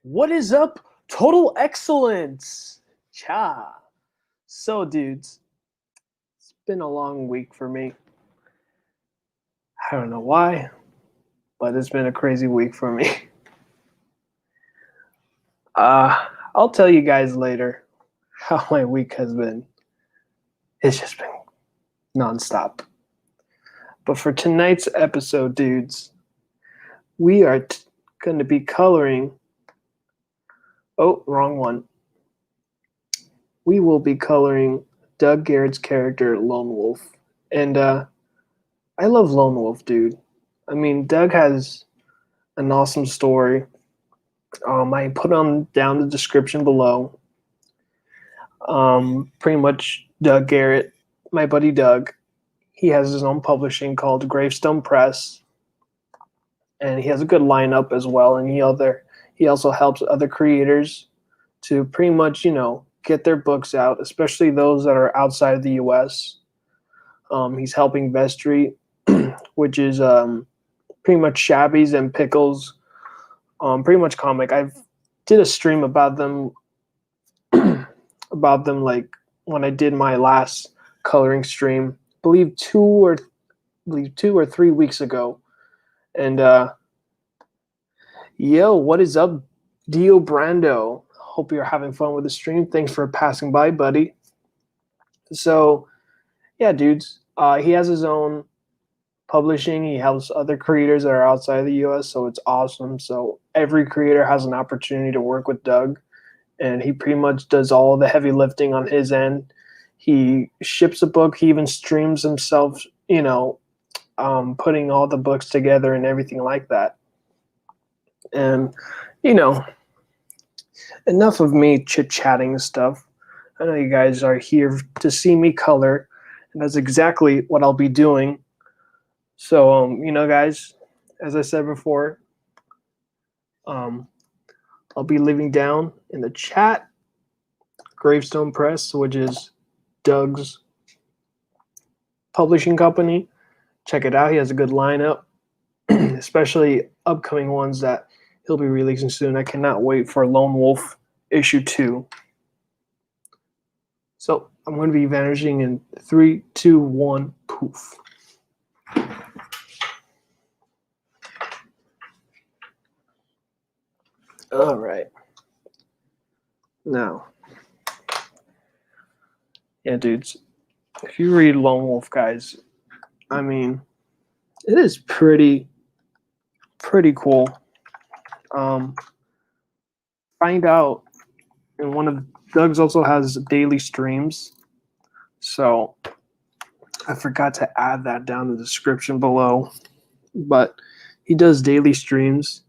What is up? Total excellence. Cha. So, dudes, it's been a long week for me. I don't know why, but it's been a crazy week for me. I'll tell you guys later how my week has been. It's just been nonstop. But for tonight's episode, dudes, we are going to be coloring. Oh, wrong one. We will be coloring Doug Garrett's character, Lone Wolf. And I love Lone Wolf, dude. I mean, Doug has an awesome story. I put on down the description below. Pretty much Doug Garrett, my buddy Doug, he has his own publishing called Gravestone Press, and he has a good lineup as well. And he also helps other creators to pretty much get their books out, especially those that are outside of the U.S. He's helping Vestry, which is pretty much Shabby's and Pickles, pretty much comic. I've did a stream about them, like when I did my last coloring stream, I believe 2 or 3 weeks ago. And yo, what is up, Dio Brando? Hope you're having fun with the stream. Thanks for passing by, buddy. So, yeah, dudes, he has his own publishing. He helps other creators that are outside of the U.S., so it's awesome. So every creator has an opportunity to work with Doug, and he pretty much does all the heavy lifting on his end. He ships a book. He even streams himself, putting all the books together and everything like that. And, enough of me chit-chatting and stuff. I know you guys are here to see me color, and that's exactly what I'll be doing. So, guys, as I said before, I'll be leaving down in the chat Gravestone Press, which is Doug's publishing company. Check it out. He has a good lineup, especially upcoming ones that he'll be releasing soon. I cannot wait for Lone Wolf issue 2. So I'm going to be vanishing in 3, 2, 1, poof. All right. Now, yeah, dudes, if you read Lone Wolf, guys, I mean, it is pretty cool. Find out, and one of Doug's also has daily streams, so I forgot to add that down in the description below, but he does daily streams,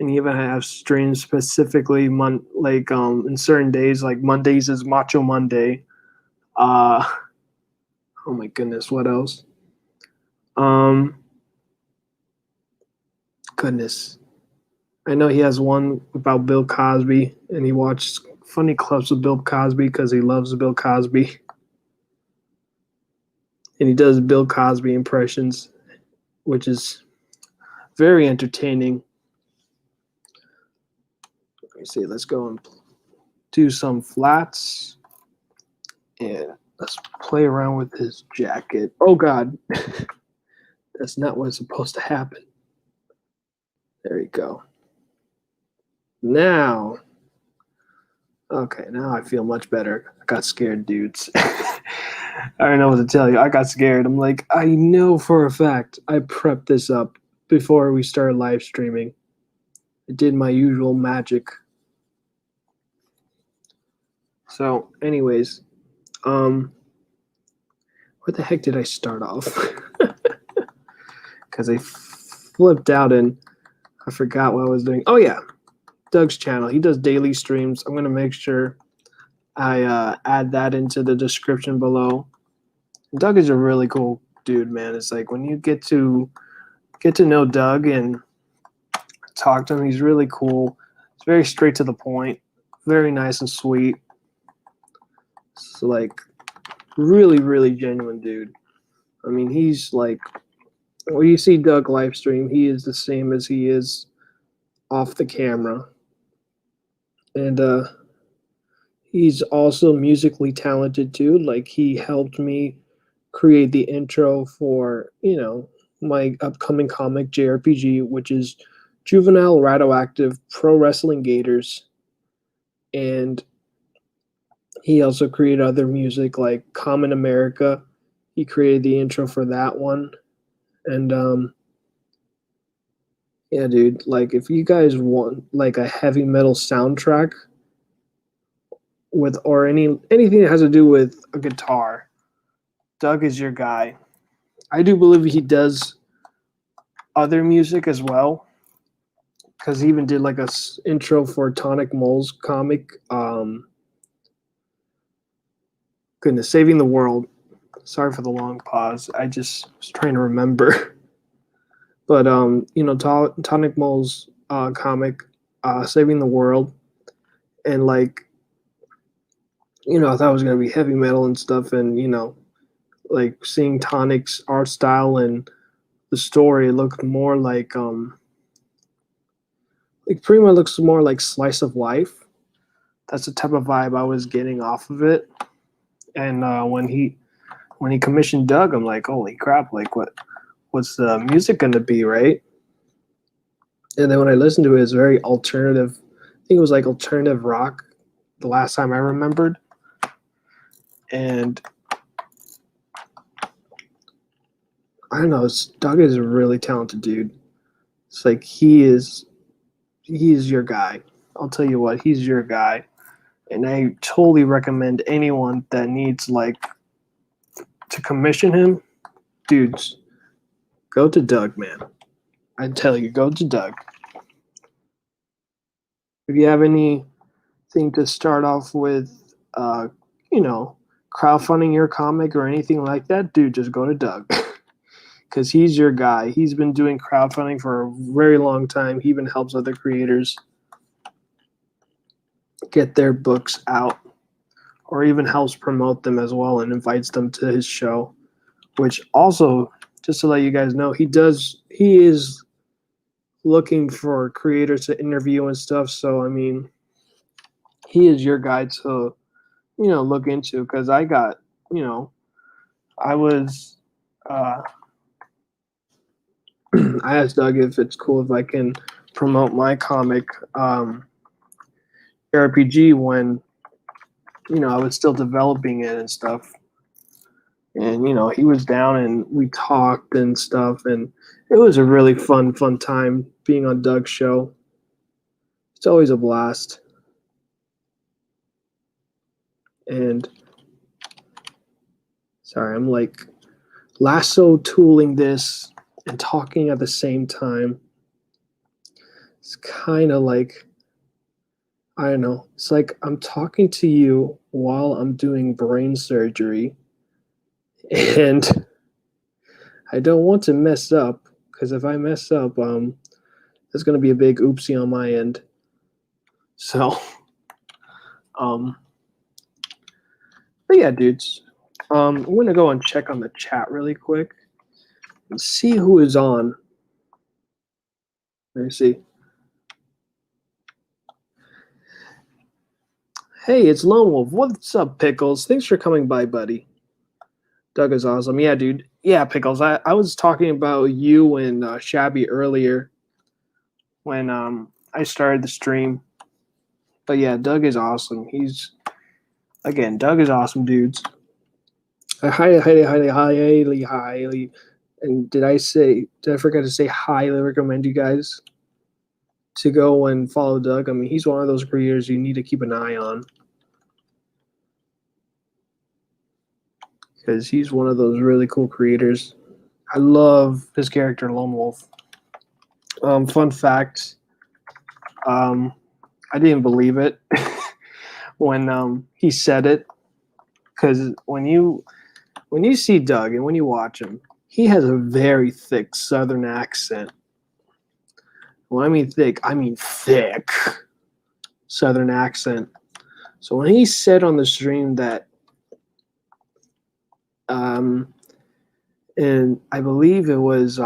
and he even has streams specifically in certain days, like Mondays is Macho Monday. Oh my goodness, what else? Goodness. I know he has one about Bill Cosby, and he watches funny clips of Bill Cosby because he loves Bill Cosby. And he does Bill Cosby impressions, which is very entertaining. Let me see. Let's go and do some flats. And let's play around with his jacket. Oh, God. That's not what's supposed to happen. There you go. Now, okay, now I feel much better. I got scared, dudes. I don't know what to tell you. I got scared. I'm like, I know for a fact I prepped this up before we started live streaming. I did my usual magic. So, anyways, where the heck did I start off? Because I flipped out and I forgot what I was doing. Oh, yeah. Doug's channel. He does daily streams. I'm going to make sure I add that into the description below. Doug is a really cool dude, man. It's like when you get to know Doug and talk to him, he's really cool. It's very straight to the point, very nice and sweet. So like really genuine dude. I mean, he's like, when you see Doug live stream, he is the same as he is off the camera. and he's also musically talented too. Like he helped me create the intro for my upcoming comic JRPG, which is Juvenile Radioactive Pro Wrestling Gators, and he also created other music like Common America. He created the intro for that one, and yeah, dude. Like if you guys want like a heavy metal soundtrack with or anything that has to do with a guitar, Doug is your guy. I do believe he does other music as well because he even did like a intro for Tonic Mole's comic. Goodness, Saving the World. Sorry for the long pause. I just was trying to remember. But Tonic Mole's comic, Saving the World, and like I thought it was gonna be heavy metal and stuff, and like seeing Tonic's art style and the story looked more like pretty much looks more like slice of life. That's the type of vibe I was getting off of it. And when he commissioned Doug, I'm like, holy crap! Like, what's the music gonna be, right? And then when I listened to it, it's very alternative. I think it was like alternative rock. The last time I remembered, and I don't know. Doug is a really talented dude. It's like he's your guy. I'll tell you what, he's your guy. And I totally recommend anyone that needs like to commission him, dudes, go to Doug, man. I tell you, go to Doug. If you have anything to start off with, you know, crowdfunding your comic or anything like that, dude, just go to Doug. Because he's your guy. He's been doing crowdfunding for a very long time. He even helps other creators get their books out, or even helps promote them as well and invites them to his show. Which also, just to let you guys know, he is looking for creators to interview and stuff. So I mean, he is your guy to look into, because I got I was I asked Doug if it's cool if I can promote my comic RPG when I was still developing it and stuff. And he was down and we talked and stuff, and it was a really fun time being on Doug's show. It's always a blast. And sorry, I'm like lasso tooling this and talking at the same time. It's kind of like, I don't know, it's like I'm talking to you while I'm doing brain surgery, and I don't want to mess up, because if I mess up, there's going to be a big oopsie on my end. So, but yeah, dudes, I'm going to go and check on the chat really quick and see who is on. Let me see. Hey, it's Lone Wolf. What's up, Pickles? Thanks for coming by, buddy. Doug is awesome. Yeah, dude. Yeah, Pickles. I was talking about you and Shabby earlier when I started the stream. But yeah, Doug is awesome. Doug is awesome, dudes. I highly, and did I forget to say highly recommend you guys to go and follow Doug? I mean, he's one of those creators you need to keep an eye on, because he's one of those really cool creators. I love his character, Lone Wolf. Fun fact, I didn't believe it when he said it, because when you see Doug and when you watch him, he has a very thick Southern accent. When I mean thick, I mean thick Southern accent. So when he said on the stream that, and I believe it was,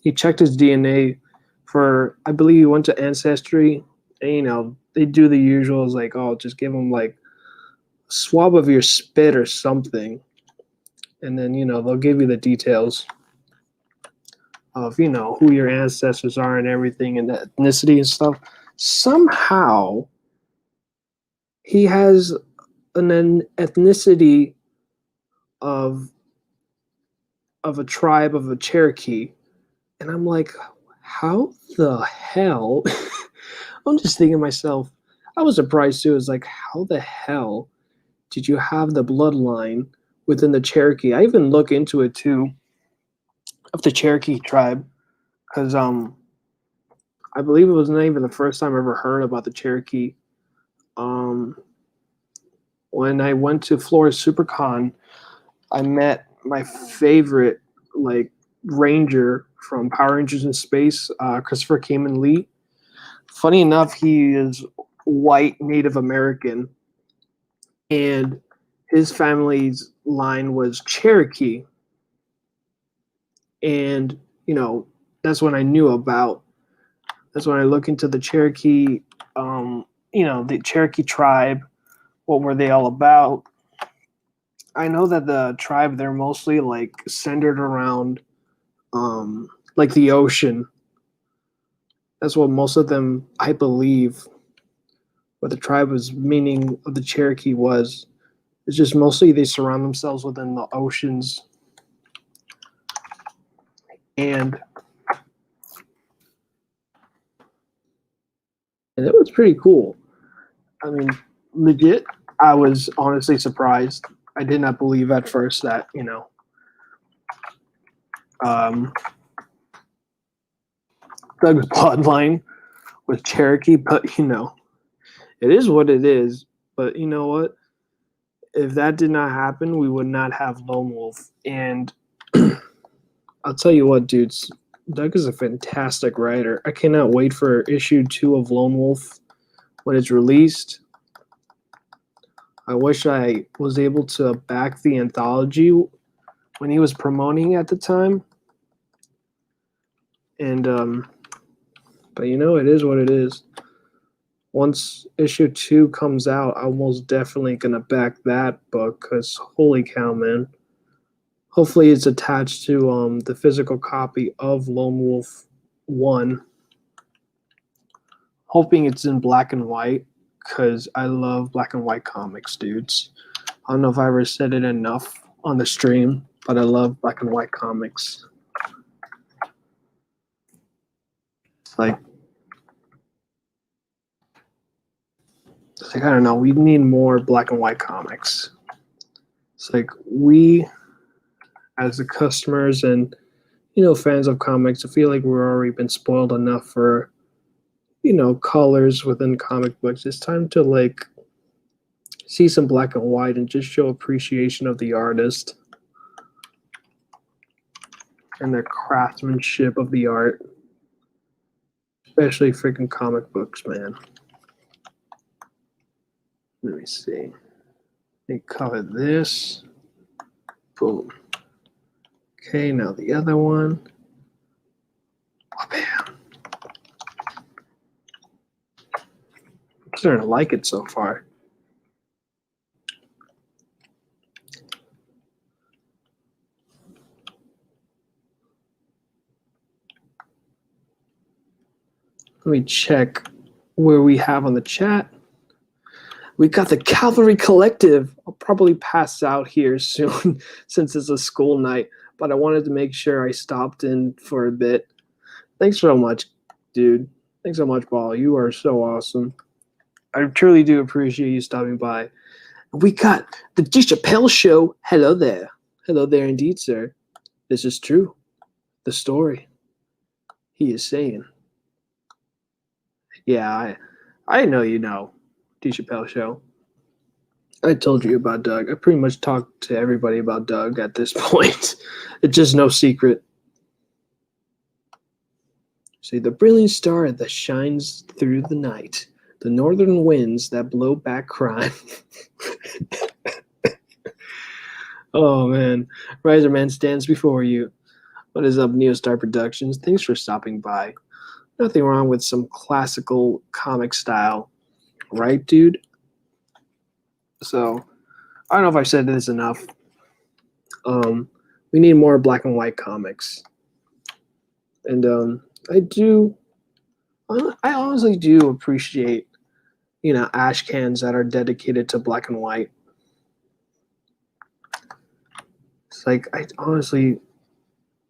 he checked his DNA for, I believe he went to Ancestry And, they do the usuals like, oh, just give them like a swab of your spit or something, and then they'll give you the details of who your ancestors are and everything and the ethnicity and stuff. Somehow he has an ethnicity of a tribe of a Cherokee, and I'm like, how the hell? I'm just thinking to myself, I was surprised too. It's like, how the hell did you have the bloodline within the Cherokee? I even look into it too, of the Cherokee tribe, because I believe it was not even the first time I ever heard about the Cherokee. Um, when I went to Florida SuperCon, I met my favorite like ranger from Power Rangers in Space, Christopher Kamen Lee. Funny enough, he is white Native American, and his family's line was Cherokee. And that's when I knew about. That's when I look into the Cherokee, the Cherokee tribe. What were they all about? I know that the tribe, they're mostly like centered around like the ocean. That's what most of them, I believe, what the tribe was meaning of the Cherokee was. It's just mostly they surround themselves within the oceans. And it was pretty cool. I mean, legit, I was honestly surprised. I did not believe at first that, um, Doug's bloodline was Cherokee, but it is what it is. But you know what? If that did not happen, we would not have Lone Wolf. And I'll tell you what, dudes, Doug is a fantastic writer. I cannot wait for issue 2 of Lone Wolf when it's released. I wish I was able to back the anthology when he was promoting at the time. And but it is what it is. Once issue 2 comes out, I'm most definitely gonna back that book, because holy cow, man. Hopefully it's attached to the physical copy of Lone Wolf 1. Hoping it's in black and white, because I love black and white comics, dudes. I don't know if I ever said it enough on the stream, but I love black and white comics. It's like I don't know, we need more black and white comics. It's like we, as the customers and fans of comics, I feel like we're already been spoiled enough for colors within comic books. It's time to like see some black and white and just show appreciation of the artist and the craftsmanship of the art, especially freaking comic books, man. Let me see. Let me cover this. Boom. Okay, now the other one. Oh, bam. I'm starting to like it so far. Let me check where we have on the chat. We got the Cavalry Collective. I'll probably pass out here soon since it's a school night, but I wanted to make sure I stopped in for a bit. Thanks so much, dude. Thanks so much, Ball. You are so awesome. I truly do appreciate you stopping by. We got the Chappelle Show. Hello there. Hello there indeed, sir. This is true. The story. He is saying. Yeah, I know you know. Chappelle Show. I told you about Doug. I pretty much talked to everybody about Doug at this point. It's just no secret. See, the brilliant star that shines through the night, the northern winds that blow back crime. Oh, man. Riser Man stands before you. What is up, Neostar Productions? Thanks for stopping by. Nothing wrong with some classical comic style, right, dude? So I don't know if I've said this enough. Um, we need more black and white comics, and I do. I honestly do appreciate, ash cans that are dedicated to black and white. It's like I honestly,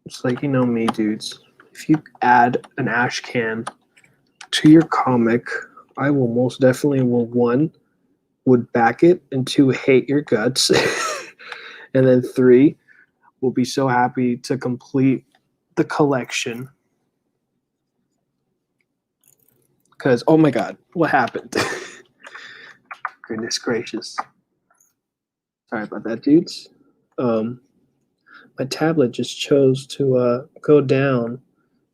it's like me, dudes. If you add an ash can to your comic, I will most definitely will one would back it, and two hate your guts, and then three will be so happy to complete the collection. Because oh my god, what happened? Goodness gracious! Sorry about that, dudes. Um, my tablet just chose to go down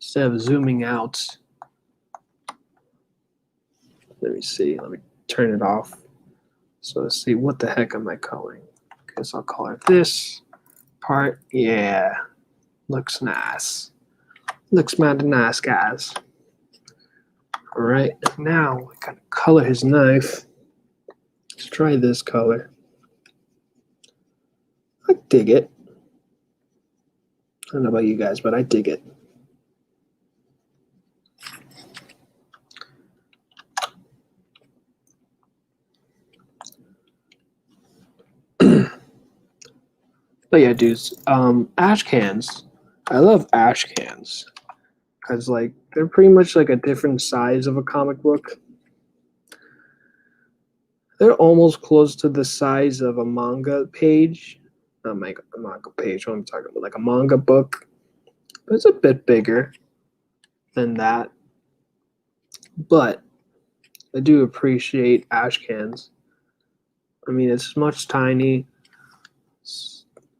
instead of zooming out. Let me see. Let me turn it off. So let's see, what the heck am I coloring? Guess I'll color this part. Yeah, looks nice. Looks mighty nice, guys. All right, now we gotta color his knife. Let's try this color. I dig it. I don't know about you guys, but I dig it. But yeah, dudes, ash cans. I love ash cans because like they're pretty much like a different size of a comic book. They're almost close to the size of a manga page. Not a manga page. What I'm talking about, like a manga book. But it's a bit bigger than that. But I do appreciate ash cans. I mean, it's much tiny.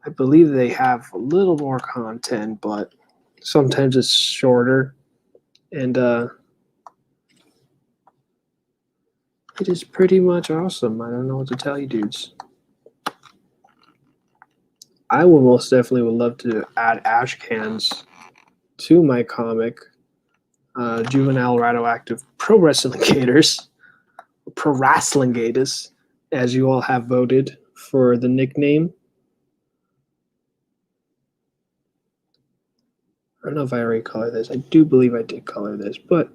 I believe they have a little more content, but sometimes it's shorter. And it is pretty much awesome. I don't know what to tell you, dudes. I would most definitely would love to add ash cans to my comic, Juvenile Radioactive Pro Wrestling Gators, Pro Wrestling Gators, as you all have voted for the nickname. I don't know if I already colored this. I do believe I did color this, but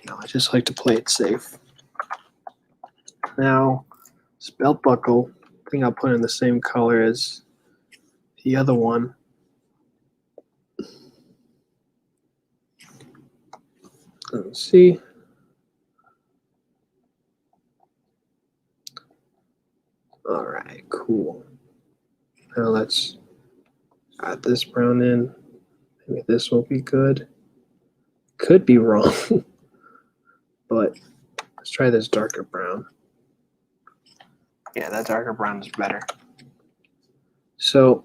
I just like to play it safe. Now, this belt buckle, I think I'll put in the same color as the other one. Let's see. All right, cool. Now let's add this brown in. Maybe this will be good. Could be wrong, but let's try this darker brown. Yeah, that darker brown is better. So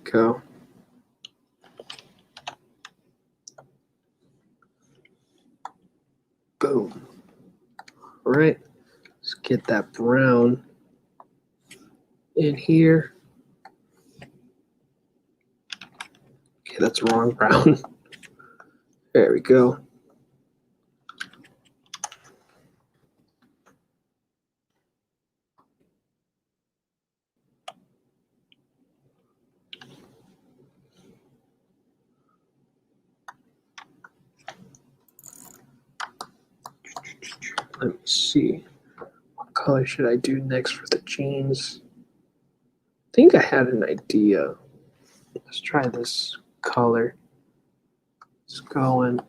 go. Boom. All right, let's get that brown in here. Okay, that's wrong brown. There we go. Let me see. What color should I do next for the jeans? I think I had an idea. Let's try this color. Let's go and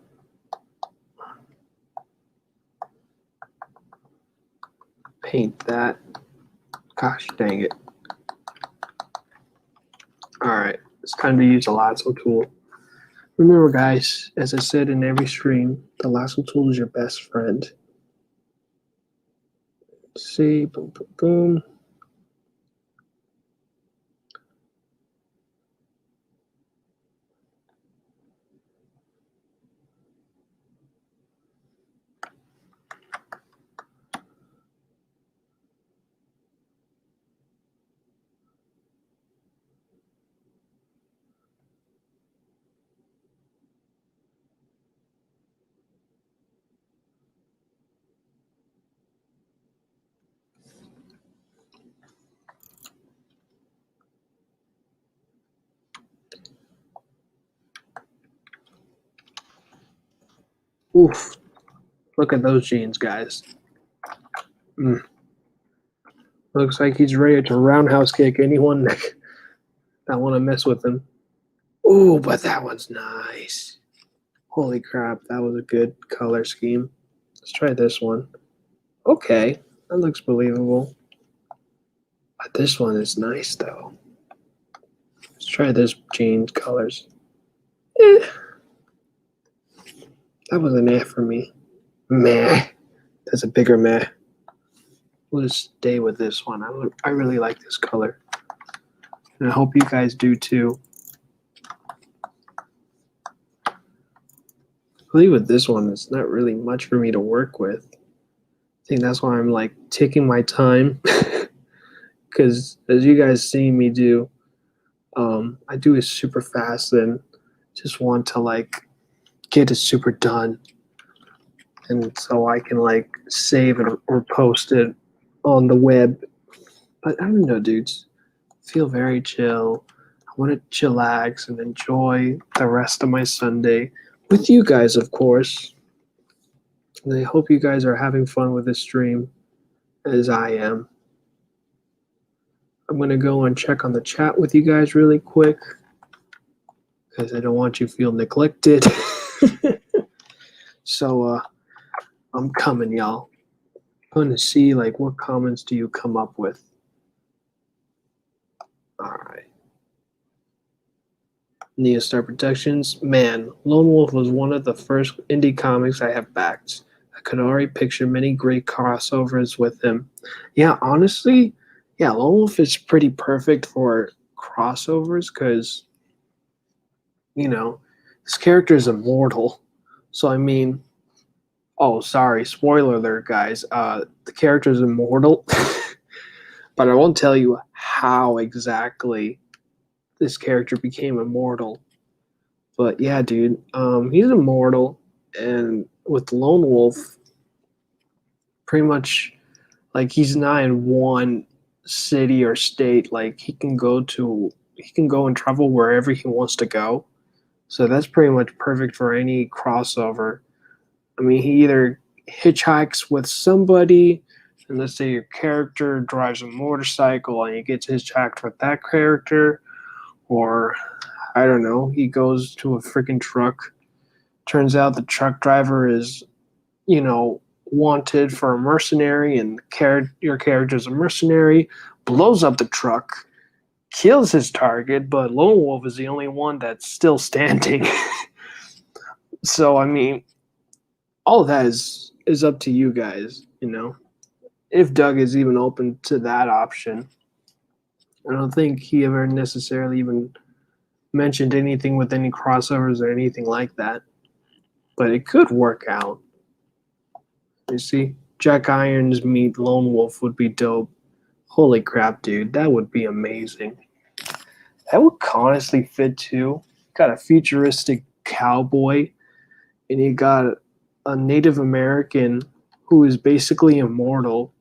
paint that. Gosh dang it. All right, it's time to use a lasso tool. Remember, guys, as I said in every stream, the lasso tool is your best friend. Let's see, boom, boom, boom. Oof. Look at those jeans, guys. Looks like he's ready to roundhouse kick anyone that want to mess with him. Ooh, but that one's nice. Holy crap, that was a good color scheme. Let's try this one. Okay, that looks believable. But this one is nice, though. Let's try this jeans colors. That was an eh for me. Meh. That's a bigger meh. We'll just stay with this one. I really like this color. And I hope you guys do too. I believe with this one, it's not really much for me to work with. I think that's why I'm like taking my time. Because as you guys see me do, I do it super fast and just want to like get it super done. And so I can like save it or post it on the web. But I don't know, dudes. I feel very chill. I want to chillax and enjoy the rest of my Sunday with you guys, of course. And I hope you guys are having fun with this stream as I am. I'm going to go and check on the chat with you guys really quick because I don't want you to feel neglected. So I'm coming, y'all. I'm going to see like what comments do you come up with. All right. Neostar Productions. Man, Lone Wolf was one of the first indie comics I have backed. I could already picture many great crossovers with him. Yeah, honestly, yeah, Lone Wolf is pretty perfect for crossovers because, you know, this character is immortal. So, I mean, oh, sorry, spoiler alert, guys. The character is immortal, but I won't tell you how exactly this character became immortal. But yeah, dude, he's immortal, and with Lone Wolf, pretty much like he's not in one city or state. Like he can go and travel wherever he wants to go. So that's pretty much perfect for any crossover. I mean, he either hitchhikes with somebody, and let's say your character drives a motorcycle and he gets hitchhiked with that character, or I don't know, he goes to a freaking truck. Turns out the truck driver is, wanted for a mercenary, and your character's a mercenary, blows up the truck, kills his target, but Lone Wolf is the only one that's still standing. So, I mean, all of that is up to you guys, if Doug is even open to that option. I don't think he ever necessarily even mentioned anything with any crossovers or anything like that, but it could work out. You see, Jack Irons meet Lone Wolf would be dope. Holy crap, dude, that would be amazing. That would honestly fit too. Got a futuristic cowboy, and you got a Native American who is basically immortal.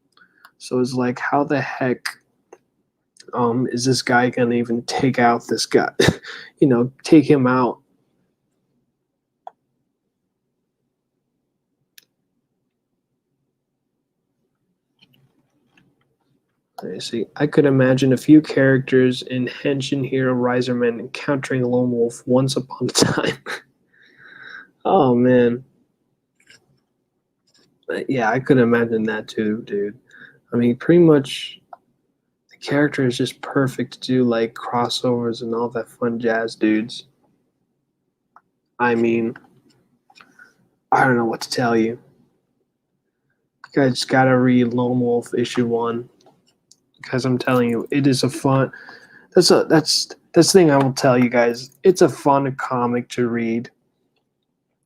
So it's like, how the heck is this guy gonna even take out this guy? Take him out. I see. I could imagine a few characters in Henshin Hero Riserman encountering Lone Wolf once upon a time. Oh man. Yeah, I could imagine that too, dude. I mean, pretty much the character is just perfect to do like crossovers and all that fun jazz, dudes. I mean, I don't know what to tell you. You guys gotta read Lone Wolf issue 1. Because I'm telling you, it is a fun. That's the thing I will tell you guys. It's a fun comic to read.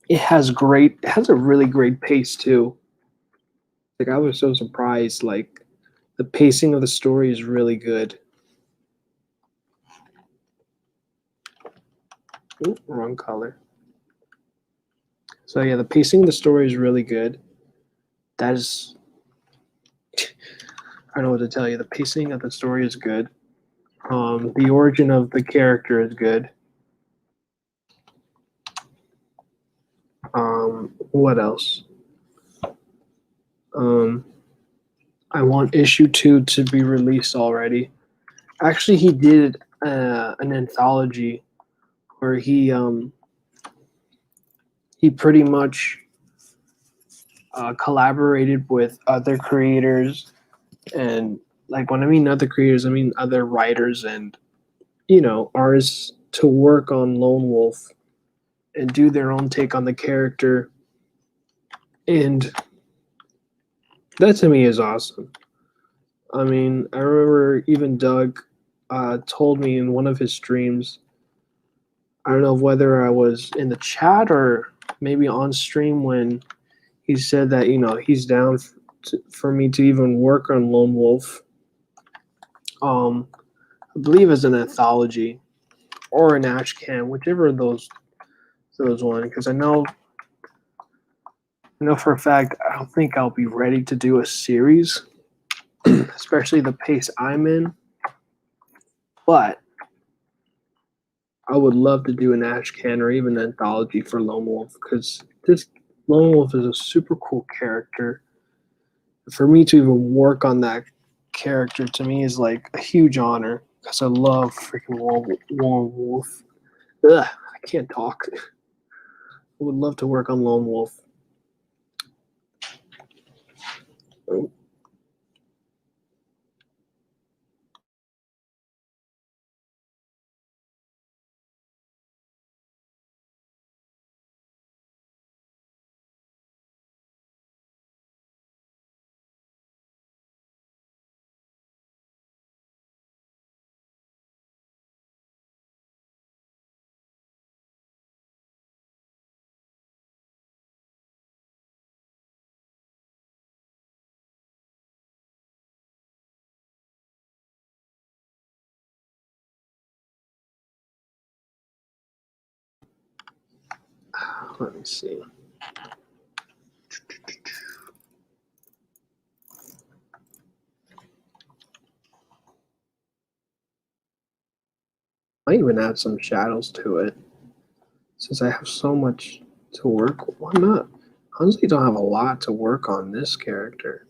It has a really great pace too. Like I was so surprised. Like the pacing of the story is really good. Ooh, wrong color. So yeah, the pacing of the story is really good. That is, I don't know what to tell you. The pacing of the story is good. The origin of the character is good. What else? I want issue 2 to be released already. Actually, he did an anthology where he pretty much collaborated with other creators, and like when I mean other creators, I mean other writers and artists to work on Lone Wolf and do their own take on the character, and that to me is awesome. I mean, I remember even Doug told me in one of his streams. I don't know whether I was in the chat or maybe on stream when he said that he's down for me to even work on Lone Wolf. I believe as an anthology or an ash can, whichever of those one. Because I know for a fact I don't think I'll be ready to do a series, especially the pace I'm in. But I would love to do an ash can or even an anthology for Lone Wolf, because this Lone Wolf is a super cool character. For me to even work on that character to me is like a huge honor, because I love freaking Lone Wolf. Ugh, I can't talk. I would love to work on Lone Wolf. Oh. Let me see. I even add some shadows to it. Since I have so much to work, why not? Honestly, don't have a lot to work on this character.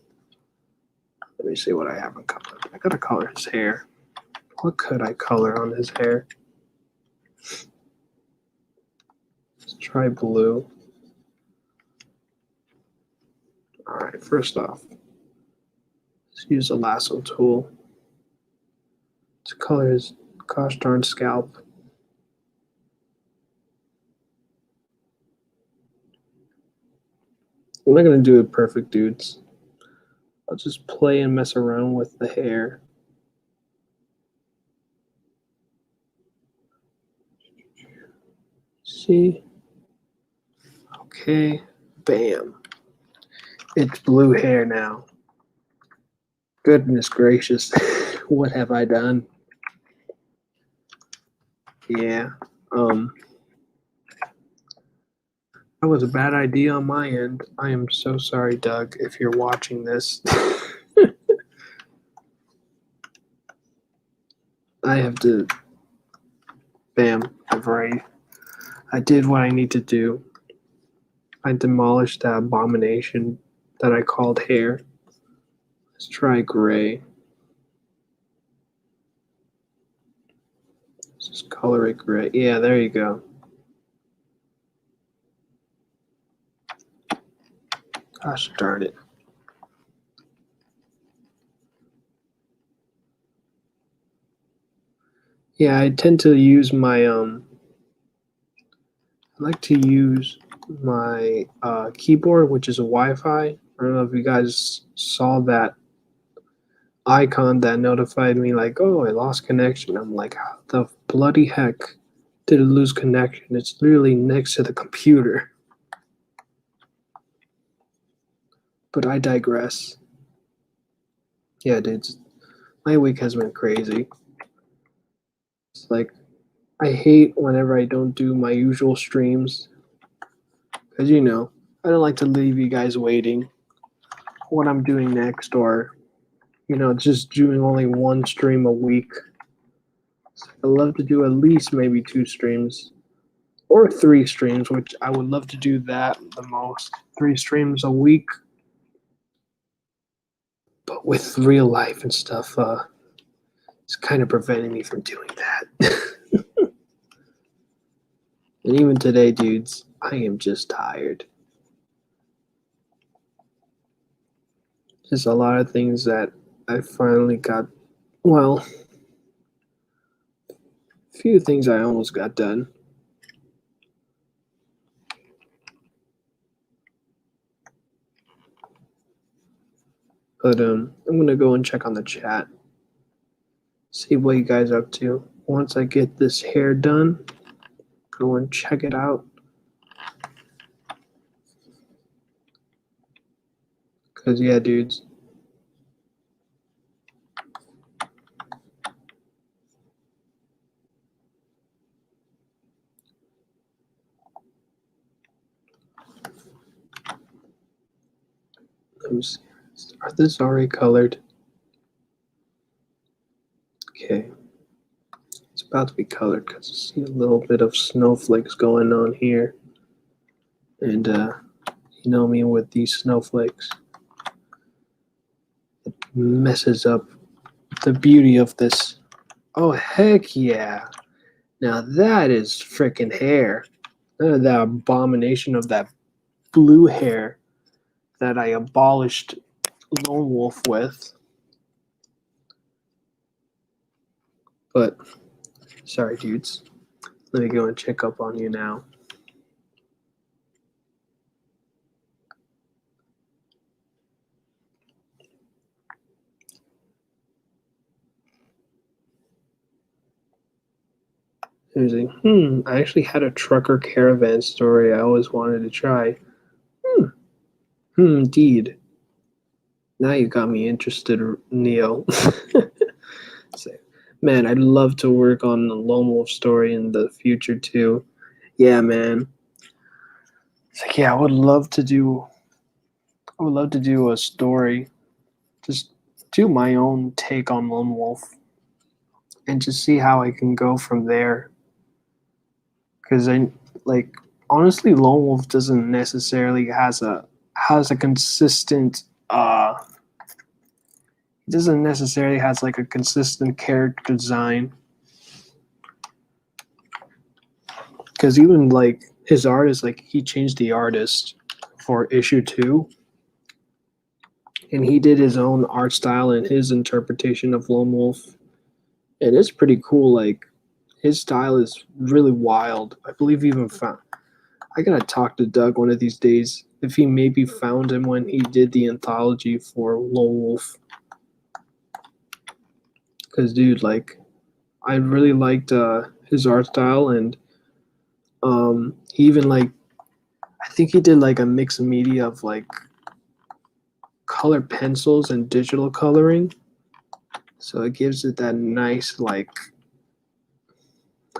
Let me see what I have in color. I gotta color his hair. What could I color on his hair? Let's try blue. Alright, first off, let's use the lasso tool to color his gosh darn scalp. I'm not gonna do it perfect, dudes. I'll just play and mess around with the hair. See? Okay, bam. It's blue hair now. Goodness gracious, what have I done? Yeah, that was a bad idea on my end. I am so sorry, Doug, if you're watching this. I have to, bam, I did what I need to do. I demolished that abomination that I called hair. Let's try gray. Let's just color it gray. Yeah, there you go. Gosh darn it. Yeah, I tend to use my I like to use my keyboard, which is a Wi-Fi. I don't know if you guys saw that icon that notified me like, oh, I lost connection. I'm like, how the bloody heck did it lose connection? It's literally next to the computer. But I digress. Yeah, dudes, my week has been crazy. It's like, I hate whenever I don't do my usual streams, because I don't like to leave you guys waiting what I'm doing next, or just doing only one stream a week. I love to do at least maybe 2 streams, or 3 streams, which I would love to do that the most. 3 streams a week. But with real life and stuff, it's kind of preventing me from doing that. And even today, dudes, I am just tired. There's a lot of things that I finally got, well, a few things I almost got done. But I'm gonna go and check on the chat, see what you guys are up to. Once I get this hair done, go and check it out. Cause yeah, dudes. Let me see. Are this already colored? Okay. It's about to be colored because I see a little bit of snowflakes going on here. And you know me with these snowflakes. It messes up the beauty of this. Oh, heck yeah. Now that is freaking hair. None of that abomination of that blue hair that I abolished Lone Wolf with. But, sorry, dudes. Let me go and check up on you now. There's a, I actually had a trucker caravan story I always wanted to try. Indeed. Now you got me interested, Neo. So, man, I'd love to work on the Lone Wolf story in the future too. Yeah, man. It's like, yeah, I would love to do a story. Just do my own take on Lone Wolf and just see how I can go from there. Because I like honestly, Lone Wolf doesn't necessarily has a consistent it doesn't necessarily has like a consistent character design. Because even like his artist, like he changed the artist for issue 2, and he did his own art style and his interpretation of Lone Wolf, and it's pretty cool. Like his style is really wild. I believe even found. I gotta talk to Doug one of these days if he maybe found him when he did the anthology for Lone Wolf. Because dude, like, I really liked his art style, and he even like, I think he did like a mixed media of like color pencils and digital coloring, so it gives it that nice like,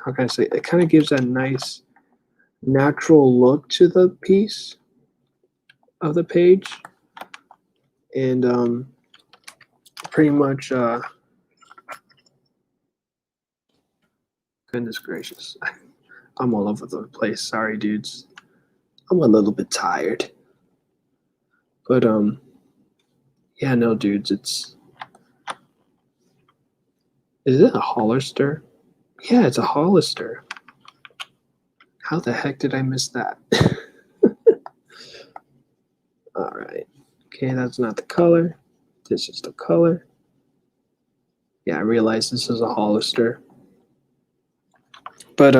how can I say, it kind of gives that nice natural look to the piece of the page, and pretty much goodness gracious, I'm all over the place. Sorry, dudes. I'm a little bit tired. But yeah, no, dudes, it's, is it a Hollister? Yeah, it's a Hollister. How the heck did I miss that? All right. Okay, that's not the color. This is the color. Yeah, I realize this is a Hollister. But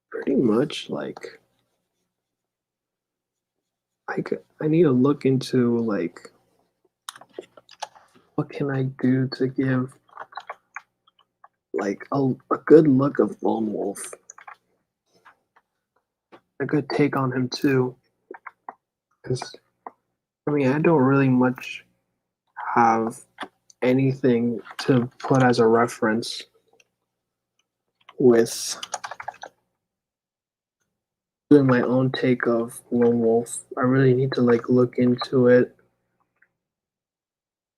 pretty much like I need to look into like what can I do to give like a good look of Lone Wolf, a good take on him too, because I mean I don't really much have anything to put as a reference with doing my own take of Lone Wolf. I really need to like look into it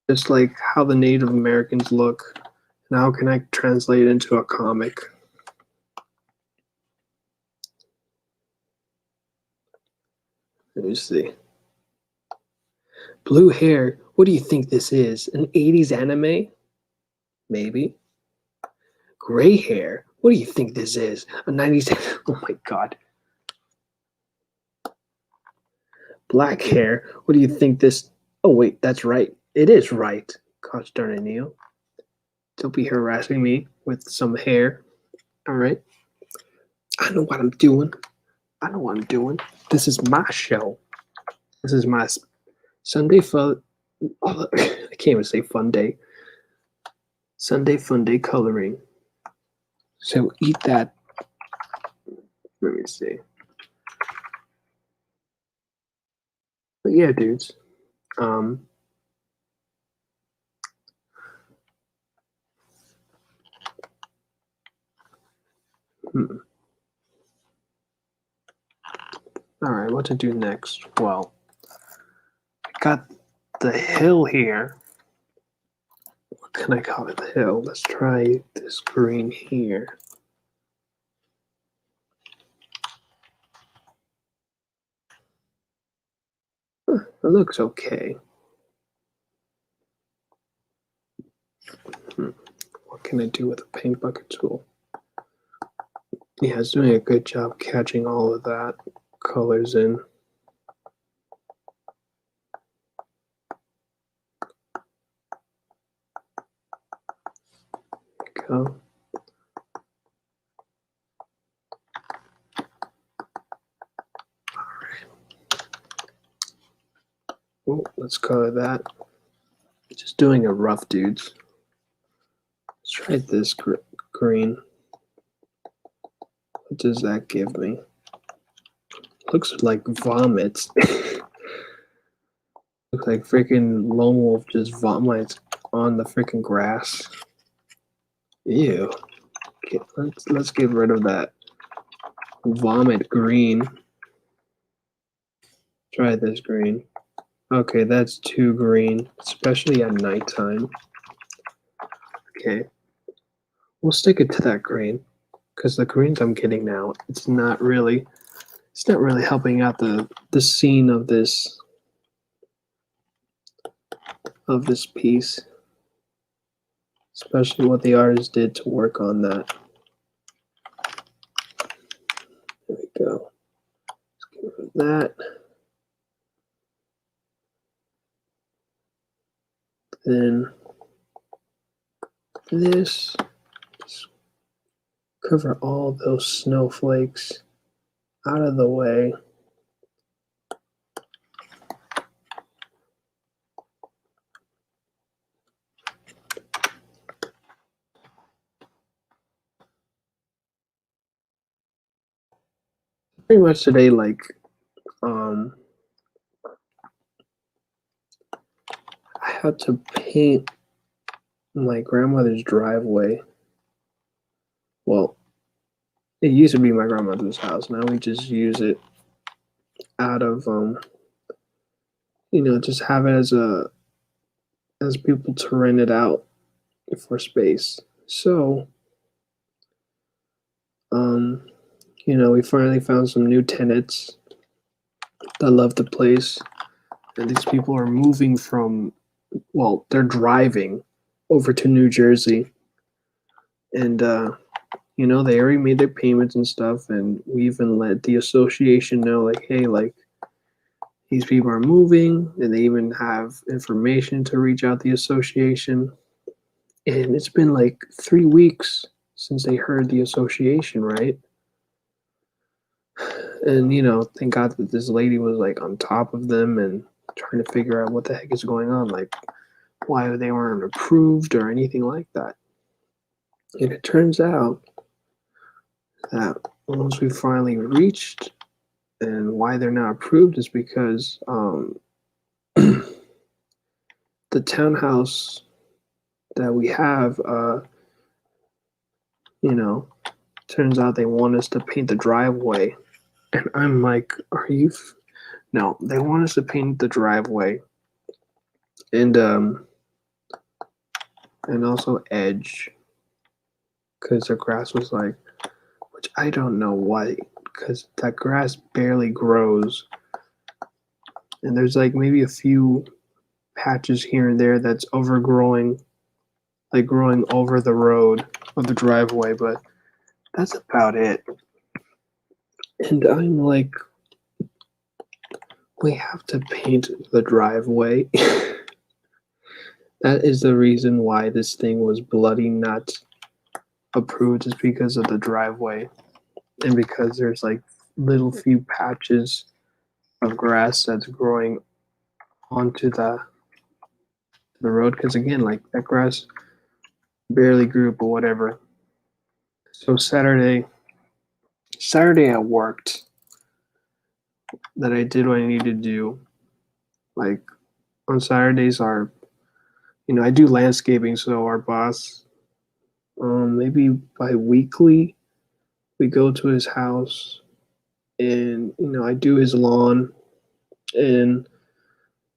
just like how the Native Americans look, and how can I translate it into a comic? Let me see. Blue hair. What do you think this is? An 80s anime? Maybe. Gray hair. What do you think this is? A 90s. Oh my god. Black hair. What do you think this? Oh wait, that's right. It is right. Gosh darn it, Neil. Don't be harassing me with some hair. All right. I know what I'm doing. I know what I'm doing. This is my show. This is my Sunday fun. Oh, I can't even say fun day. Sunday fun day coloring. So eat that. Let me see. But yeah, dudes. Um, hmm. All right, what to do next? Well, I got the hill here. What can I call it? The hill. Let's try this green here. Huh, it looks okay. What can I do with a paint bucket tool? Yeah, it's doing a good job catching all of that colors in. Go. Oh, let's color that. Just doing a rough, dudes. Let's try this green. What does that give me? Looks like vomit. Looks like freaking lone wolf just vomits on the freaking grass. Ew. Okay, let's get rid of that vomit green. Try this green. Okay, that's too green, especially at nighttime. Okay, we'll stick it to that green because the greens I'm getting now, it's not really helping out the scene of this piece, especially what the artist did to work on that. There we go. Let's get rid of that. Then this, just cover all those snowflakes out of the way. Pretty much today, like, I had to paint my grandmother's driveway. Well, it used to be my grandmother's house. Now we just use it out of, just have it as people to rent it out for space. So, we finally found some new tenants that love the place, and these people are moving from, well, they're driving over to New Jersey, and they already made their payments and stuff, and we even let the association know, like, hey, like, these people are moving, and they even have information to reach out the association. And it's been like 3 weeks since they heard the association, right? And thank God that this lady was like on top of them and trying to figure out what the heck is going on, like why they weren't approved or anything like that. And it turns out that once we finally reached and why they're not approved is because the townhouse that we have, turns out they want us to paint the driveway. And I'm like, are you? No, they want us to paint the driveway. And and also edge because the grass was like, which I don't know why, because that grass barely grows, and there's like maybe a few patches here and there that's overgrowing, like growing over the road of the driveway, but that's about it. And I'm like, we have to paint the driveway. That is the reason why this thing was bloody not approved, is because of the driveway, and because there's like little few patches of grass that's growing onto the road. Because again, like that grass barely grew, but whatever. So Saturday I worked. That I did what I needed to do. Like on Saturdays are, I do landscaping, so our boss, maybe bi-weekly, we go to his house and, I do his lawn. And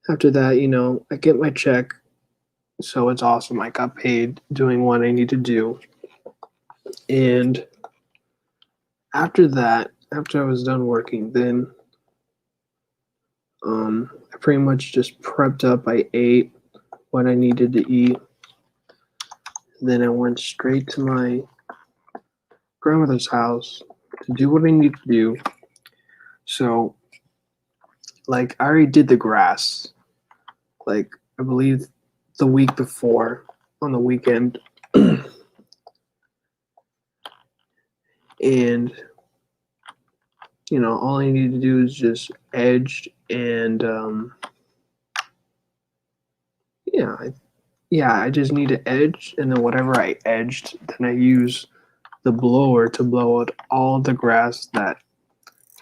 after that, I get my check. So it's awesome. I got paid doing what I need to do. And after that, after I was done working, then I pretty much just prepped up. I ate what I needed to eat. Then I went straight to my grandmother's house to do what I need to do. So, like, I already did the grass, like, I believe the week before on the weekend. And, all I need to do is just edge and, I just need to edge, and then whatever I edged, then I use the blower to blow out all the grass that,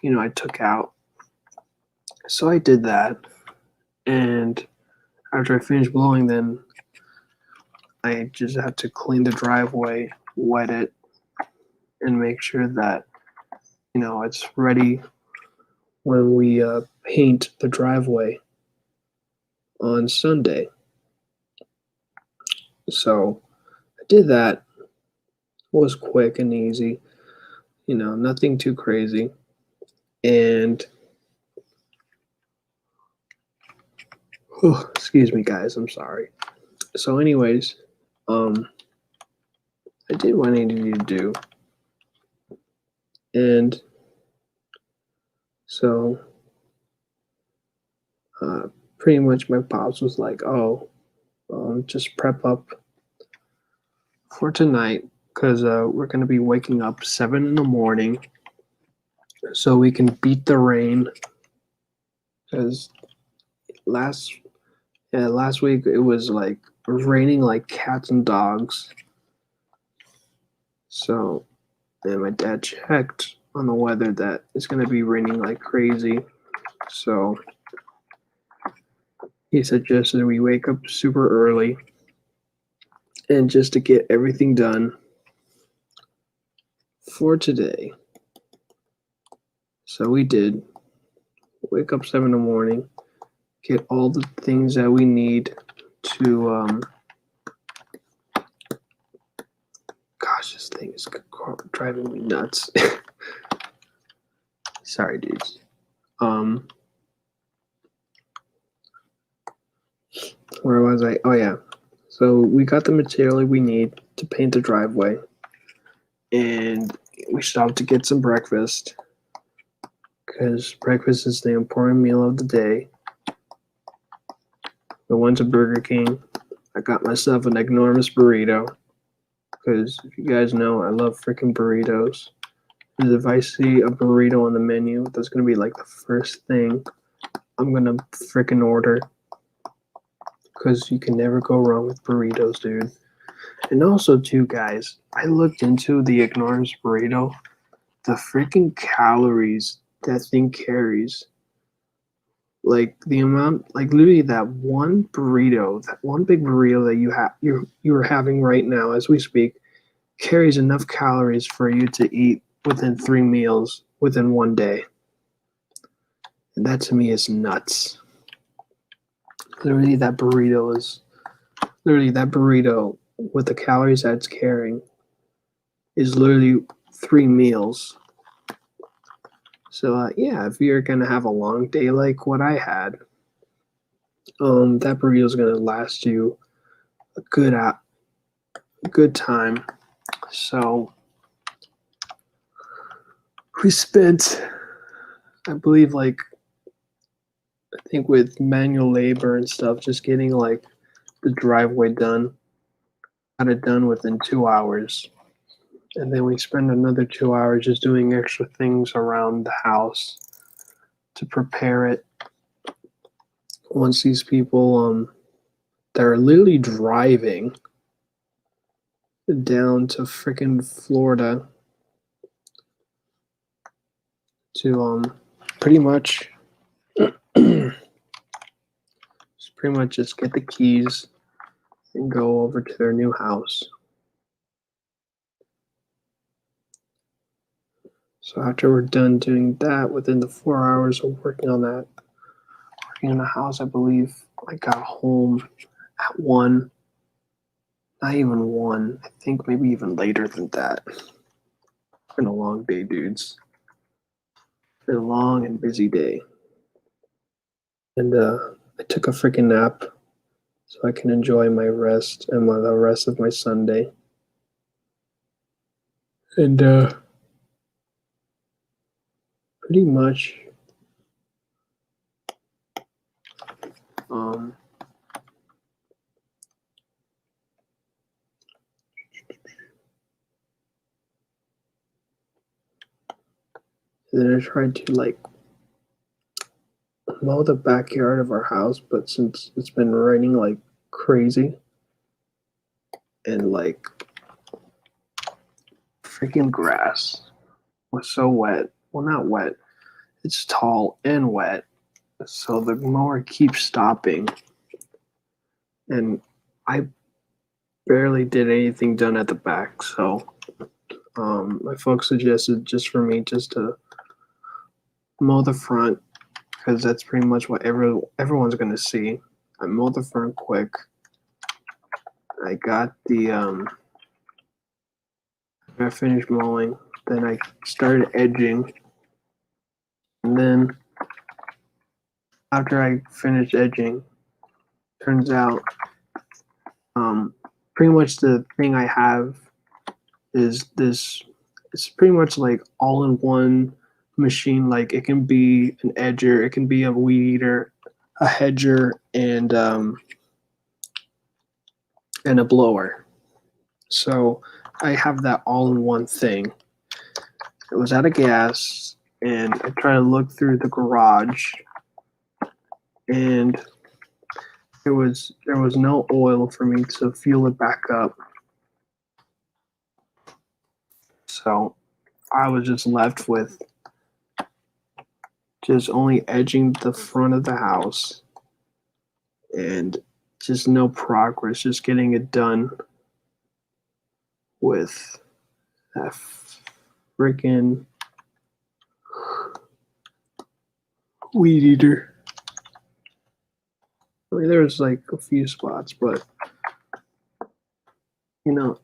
I took out. So I did that, and after I finished blowing, then I just have to clean the driveway, wet it, and make sure that, it's ready when we paint the driveway on Sunday. So I did that. It was quick and easy, nothing too crazy. And excuse me, guys, I'm sorry. So, anyways, I did what I needed to do, and so pretty much my pops was like, "Oh, just prep up for tonight because we're gonna be waking up 7 in the morning, so we can beat the rain." Because last week it was raining like cats and dogs. So, and my dad checked on the weather that it's gonna be raining like crazy. So he suggested we wake up super early and just to get everything done for today. So we did wake up 7 in the morning, get all the things that we need to gosh, this thing is driving me nuts. Sorry, dudes. Where was I? Oh yeah. So we got the material we need to paint the driveway, and we stopped to get some breakfast because breakfast is the important meal of the day. I went to Burger King. I got myself an enormous burrito because if you guys know, I love freaking burritos. And if I see a burrito on the menu, that's gonna be like the first thing I'm gonna freaking order. Because you can never go wrong with burritos, dude. And also, too, guys, I looked into the enormous burrito. The freaking calories that thing carries. Like the amount, like literally that one burrito, that one big burrito that you're having right now as we speak, carries enough calories for you to eat within 3 meals within one day. And that to me is nuts. Literally that burrito with the calories that's carrying is literally 3 meals. So yeah, if you're gonna have a long day like what I had, that burrito is gonna last you a good time. So we spent, I believe, like I think with manual labor and stuff, just getting like the driveway done. Got it done within 2 hours. And then we spend another 2 hours just doing extra things around the house to prepare it. Once these people, they're literally driving down to freaking Florida to pretty much just get the keys and go over to their new house. So after we're done doing that, within the 4 hours of working on that, working in the house, I believe I got home at 1. Not even 1. I think maybe even later than that. It's been a long day, dudes. It's been a long and busy day. And I took a freaking nap so I can enjoy my rest and the rest of my Sunday. And pretty much then I tried to like mow the backyard of our house, but since it's been raining like crazy and like freaking grass was so wet. Well, not wet. It's tall and wet. So the mower keeps stopping. And I barely did anything done at the back. So my folks suggested just for me just to mow the front because that's pretty much what everyone's going to see. I mowed the front quick. I got I finished mowing. Then I started edging. And then after I finished edging, turns out pretty much the thing I have is this. It's pretty much like all in one machine. Like it can be an edger, it can be a weed eater, a hedger, and a blower. So I have that all in one thing. It was out of gas, and I tried to look through the garage, and there was no oil for me to fuel it back up. So I was just left with just only edging the front of the house and just no progress, just getting it done with that freaking weed eater. I mean, there was like a few spots, but you know,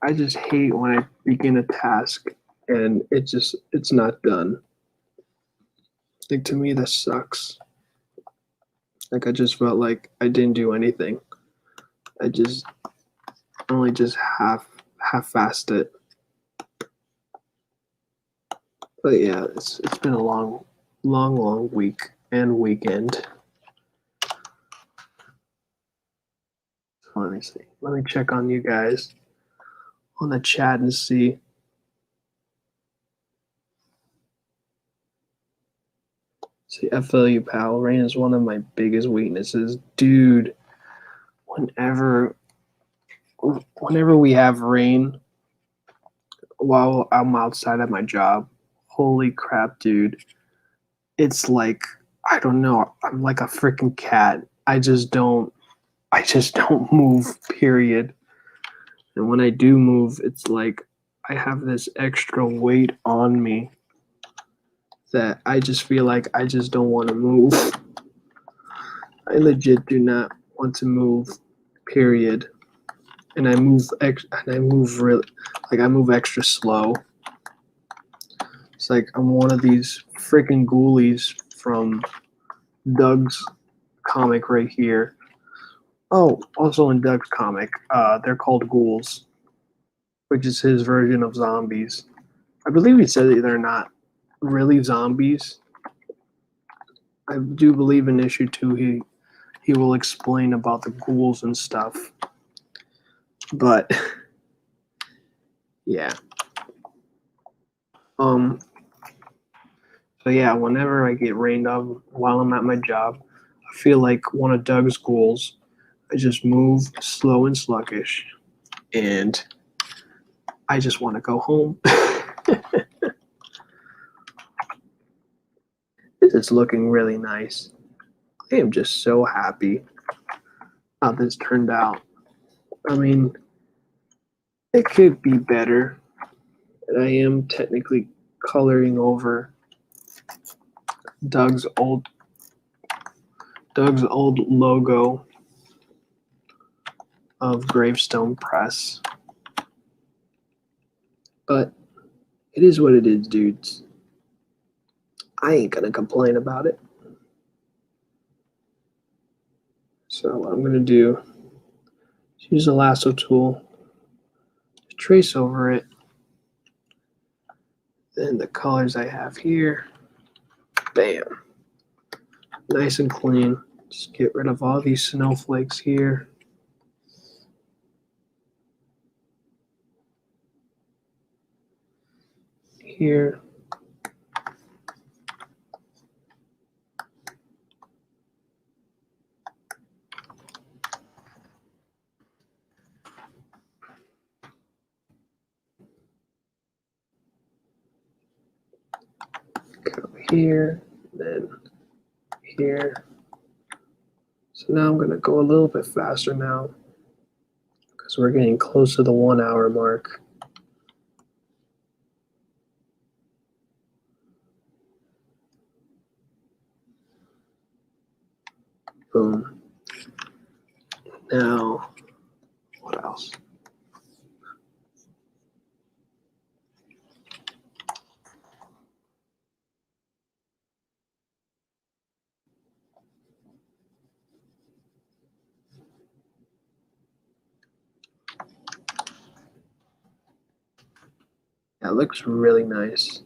I just hate when I begin a task and it's not done. Like to me, that sucks. Like I just felt like I didn't do anything. I just only just half-assed it. But yeah, it's been a long week and weekend. So let me see. Let me check on you guys on the chat and see. See, I feel you, pal. Rain is one of my biggest weaknesses, dude. Whenever we have rain while I'm outside at my job, holy crap, dude. It's like, I don't know, I'm like a freaking cat. I just don't move, period. And when I do move, it's like I have this extra weight on me that I just feel like I just don't want to move. I legit do not want to move, period. and I move really, like I move extra slow. It's like I'm one of these freaking ghoulies from Doug's comic right here. Oh, also in Doug's comic, they're called ghouls, which is his version of zombies. I believe he said that they're not really zombies. I do believe in issue 2 he will explain about the ghouls and stuff. But yeah. So yeah, whenever I get rained on while I'm at my job, I feel like one of Doug's ghouls. I just move slow and sluggish, and I just want to go home. This is looking really nice. I am just so happy how this turned out. I mean, it could be better. And I am technically coloring over Doug's old logo of Gravestone Press. But it is what it is, dudes. I ain't gonna complain about it. So what I'm gonna do is use the lasso tool to trace over it. Then the colors I have here, bam, nice and clean. Just get rid of all these snowflakes here. Here. Go here, then here. So now I'm gonna go a little bit faster now because we're getting close to the 1 hour mark. Boom. Now, what else? That looks really nice.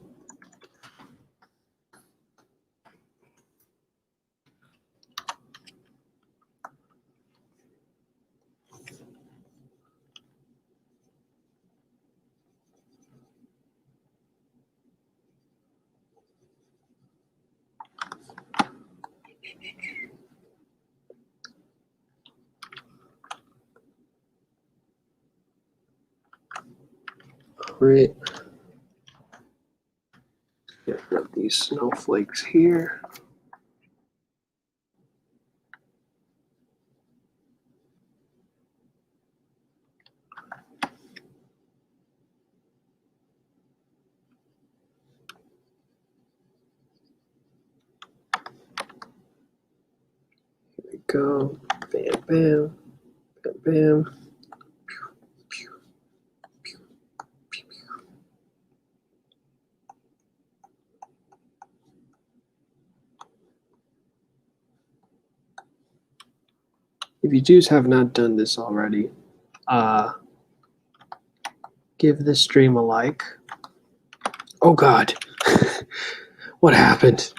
Great. Get rid of these snowflakes here. Here we go. Bam, bam, bam, bam. If you Jews have not done this already, give this stream a like. Oh God, what happened?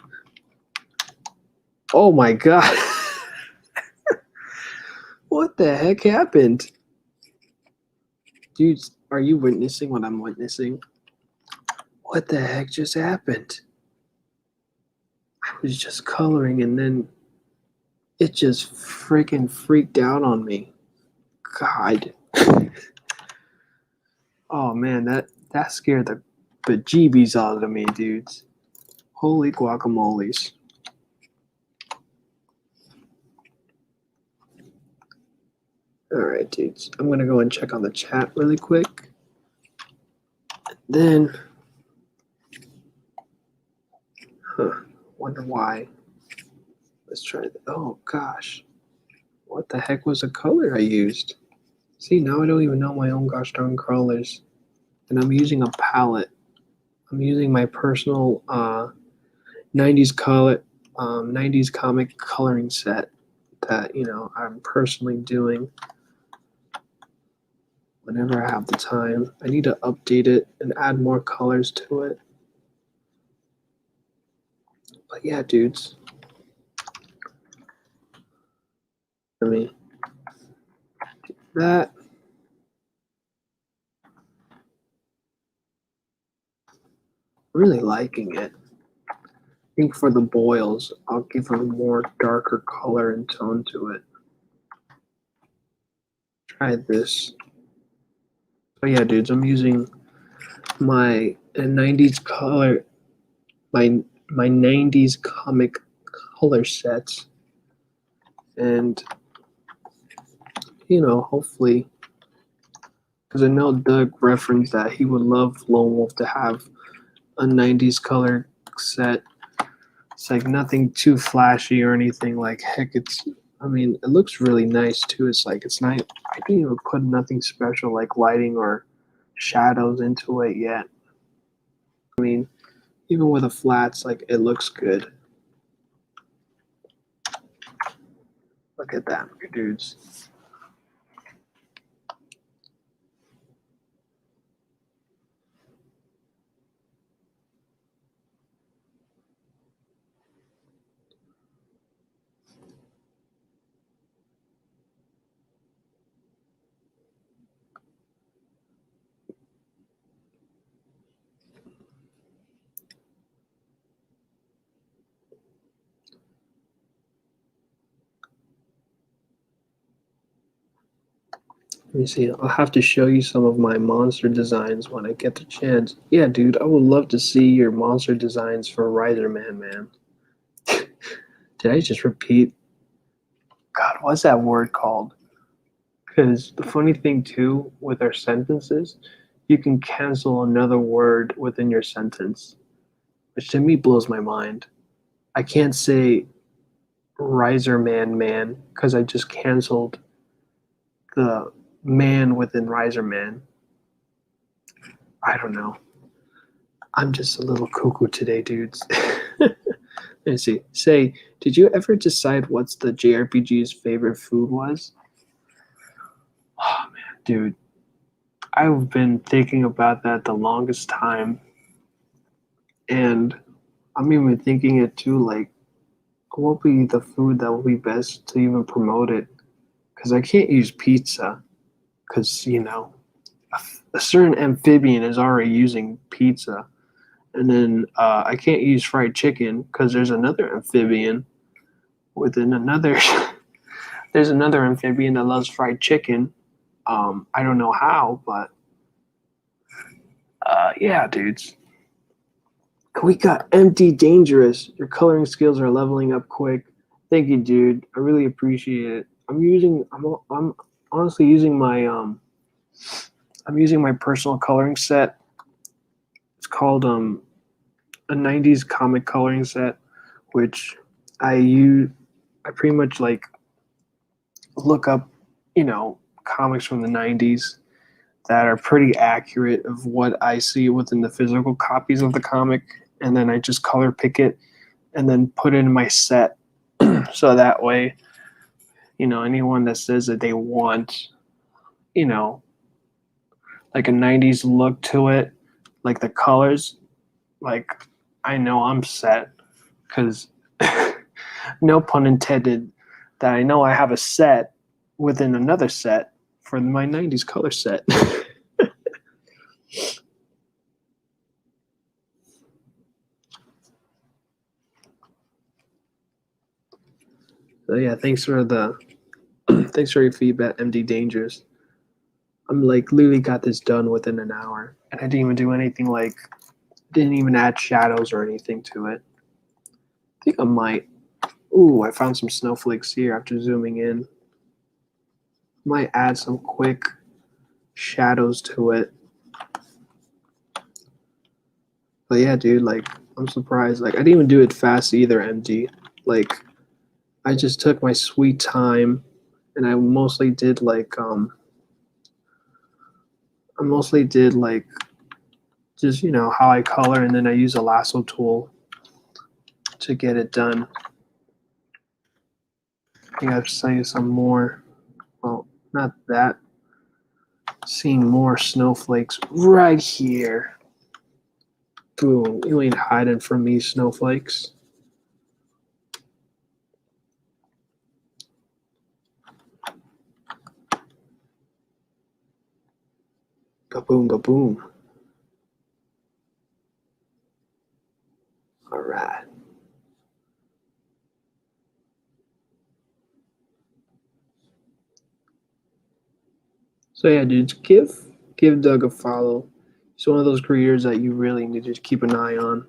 Oh my God, what the heck happened? Dudes, are you witnessing what I'm witnessing? What the heck just happened? I was just coloring and then it just freaking freaked out on me. God. Oh man, that scared the bejeebies out of me, dudes. Holy guacamoles. Alright, dudes. I'm gonna go and check on the chat really quick. Then wonder why. Let's try oh gosh. What the heck was the color I used? See, now I don't even know my own gosh darn colors. And I'm using a palette. I'm using my personal 90s color 90s comic coloring set that, I'm personally doing whenever I have the time. I need to update it and add more colors to it. But yeah, dudes. Let me do that. Really liking it. I think for the boils, I'll give a more darker color and tone to it. Try this. But yeah, dudes, I'm using my 90s color, my 90s comic color sets, and hopefully, because I know Doug referenced that he would love Lone Wolf to have a 90s color set. It's like nothing too flashy or anything. Like heck, it looks really nice too. It's not. I didn't even put nothing special like lighting or shadows into it yet. I mean, even with the flats, like it looks good. Look at that, dudes. Let me see. I'll have to show you some of my monster designs when I get the chance. Yeah, dude, I would love to see your monster designs for Riser Man. Did I just repeat? God, what's that word called? Because the funny thing too with our sentences, you can cancel another word within your sentence, which to me blows my mind. I can't say Riser Man because I just canceled the man within Riser Man. I don't know. I'm just a little cuckoo today, dudes. Let me see. Say, did you ever decide what's the JRPG's favorite food was? Oh man, dude. I've been thinking about that the longest time. And I'm even thinking it too, like, what will be the food that will be best to even promote it? Because I can't use pizza, because, a certain amphibian is already using pizza. And then I can't use fried chicken because there's another amphibian within another. There's another amphibian that loves fried chicken. I don't know how, but yeah, dudes. We got empty dangerous. Your coloring skills are leveling up quick. Thank you, dude. I really appreciate it. I'm honestly using my I'm using my personal coloring set. It's called a 90s comic coloring set, which I pretty much like look up, comics from the 90s that are pretty accurate of what I see within the physical copies of the comic, and then I just color pick it and then put it in my set. So that way, anyone that says that they want, you know, like a 90s look to it, like the colors, like I know I'm set because no pun intended that I know I have a set within another set for my 90s color set. So yeah, thanks for your feedback, MD Dangers. I'm like literally got this done within an hour, and I didn't even do anything like didn't even add shadows or anything to it. I think I might. Ooh, I found some snowflakes here after zooming in. Might add some quick shadows to it. But yeah, dude, like I'm surprised. Like I didn't even do it fast either, MD. Like I just took my sweet time, and I mostly did like I mostly did like just how I color, and then I use a lasso tool to get it done. I think I've seen some more. Well, not that. Seeing more snowflakes right here. Boom! You ain't hiding from me, snowflakes. Ba-boom, ba-boom. All right. So yeah, dudes, give Doug a follow. He's one of those creators that you really need to keep an eye on.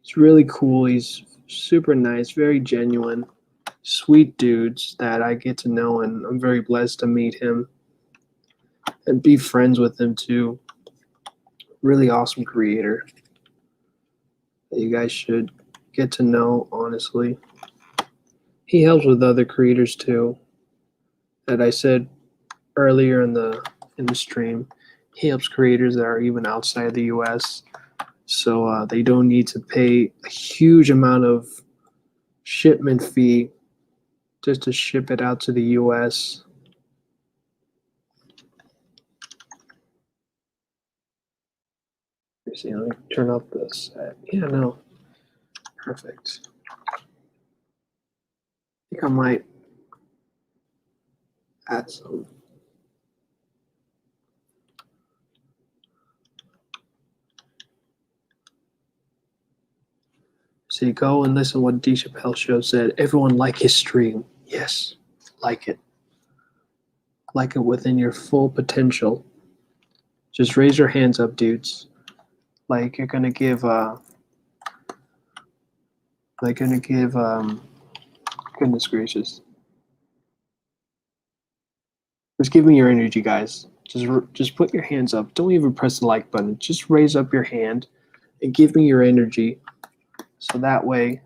He's really cool. He's super nice, very genuine, sweet dudes that I get to know, and I'm very blessed to meet him and be friends with him too. Really awesome creator that you guys should get to know, honestly. He helps with other creators too. That I said earlier in the stream, he helps creators that are even outside the US, so they don't need to pay a huge amount of shipment fee just to ship it out to the US. Let me see, let me turn up this. Yeah, no, perfect. I think I might add some. So you go and listen to what D. Chappelle Show said. Everyone like his stream. Yes, like it. Like it within your full potential. Just raise your hands up, dudes. Like you're gonna give goodness gracious. Just give me your energy, guys. Just put your hands up. Don't even press the like button. Just raise up your hand and give me your energy. So that way,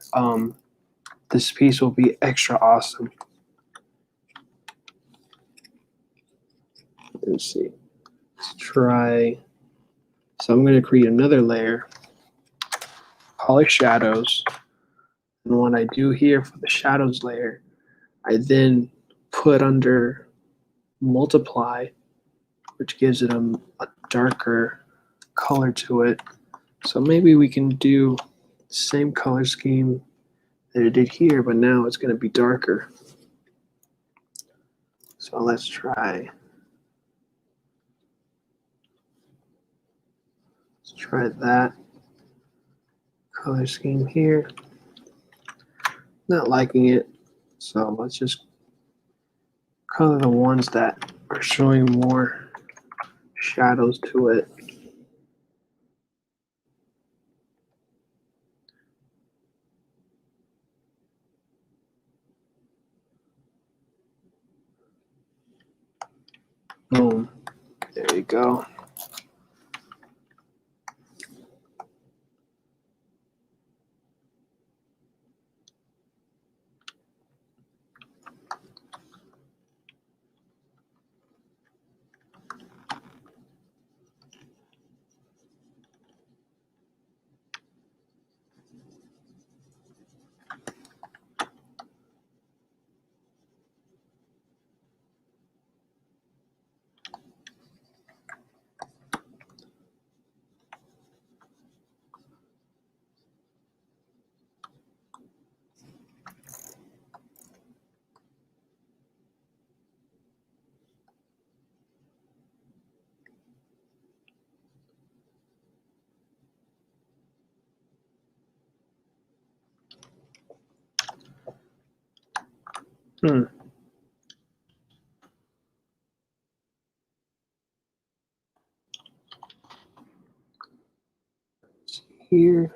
this piece will be extra awesome. Let's see. Let's try. So I'm going to create another layer, polish shadows. And what I do here for the shadows layer, I then put under multiply, which gives it a darker color to it. So maybe we can do the same color scheme that it did here, but now it's going to be darker. So let's try. Let's try that color scheme here. Not liking it, so let's just color the ones that are showing more shadows to it. Boom. There you go. Here.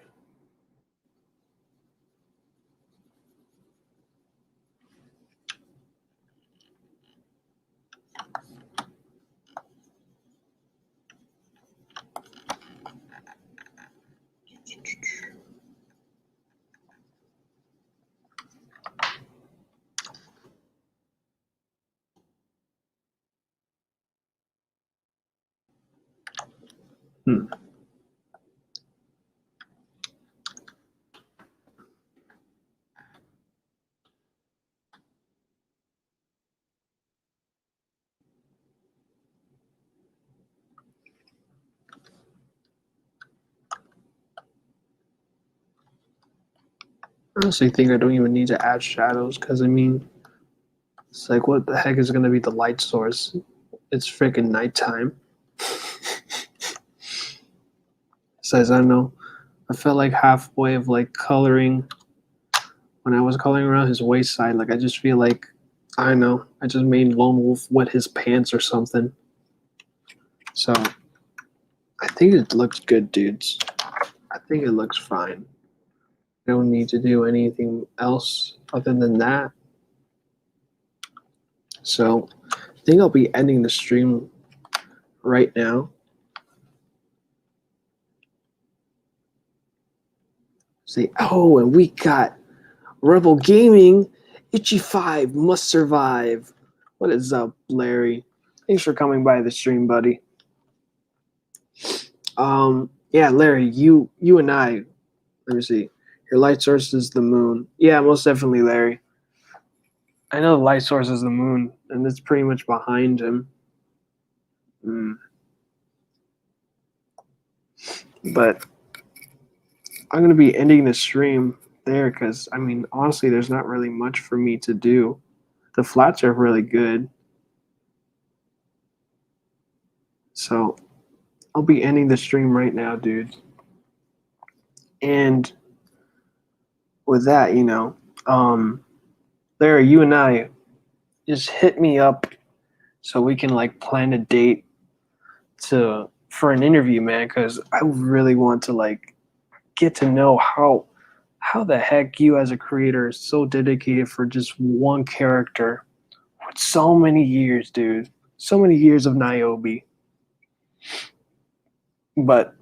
Hmm. I honestly think I don't even need to add shadows because I mean, it's like, what the heck is going to be the light source? It's freaking nighttime. Besides, I don't know. I felt like halfway of like coloring when I was coloring around his waist side. Like I just feel like I don't know. I just made Lone Wolf wet his pants or something. So I think it looks good, dudes. I think it looks fine. I don't need to do anything else other than that. So I think I'll be ending the stream right now. See, oh, and we got Rebel Gaming, Itchy 5 must survive. What is up, Larry? Thanks for coming by the stream, buddy. Yeah, Larry, you and I, let me see. Your light source is the moon. Yeah, most definitely, Larry. I know the light source is the moon, and it's pretty much behind him. But I'm going to be ending the stream there because, I mean, honestly, there's not really much for me to do. The flats are really good. So I'll be ending the stream right now, dude. And with that, Larry, you and I, just hit me up so we can like plan a date for an interview, man, because I really want to like get to know how the heck you as a creator is so dedicated for just one character with so many years, dude. So many years of Niobe. But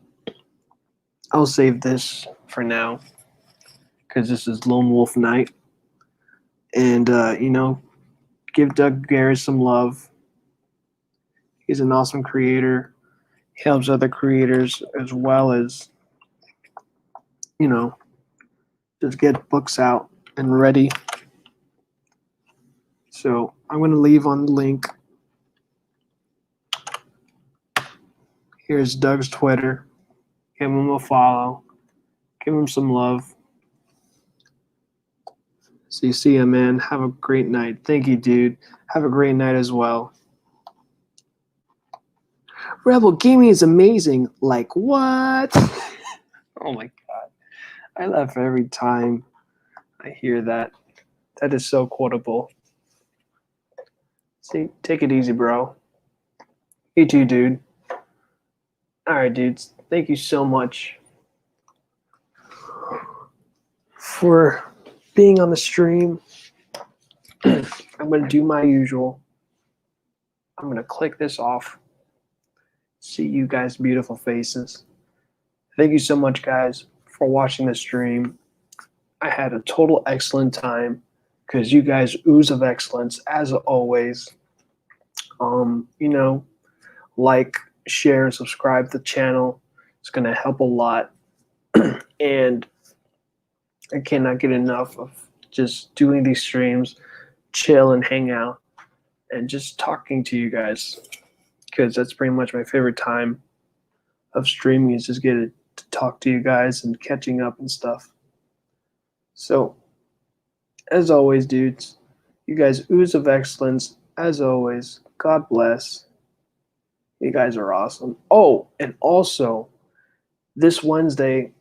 I'll save this for now because this is Lone Wolf Night. And, give Doug Garrett some love. He's an awesome creator. He helps other creators as well as, just get books out and ready. So I'm going to leave on the link. Here's Doug's Twitter. Give him a follow. Give him some love. So you see him, man. Have a great night. Thank you, dude. Have a great night as well. Rebel Gaming is amazing. Like what? Oh my god. I laugh every time I hear that. That is so quotable. See, take it easy, bro. You too, dude. Alright, dudes. Thank you so much for being on the stream. I'm going to do my usual. I'm going to click this off. See you guys' beautiful faces. Thank you so much, guys, for watching the stream. I had a total excellent time because you guys ooze of excellence as always. Like, share, and subscribe to the channel. It's going to help a lot. And I cannot get enough of just doing these streams, chill and hang out, and just talking to you guys because that's pretty much my favorite time of streaming is just getting to talk to you guys and catching up and stuff. So, as always, dudes, you guys ooze of excellence. As always, God bless. You guys are awesome. Oh, and also, this Wednesday,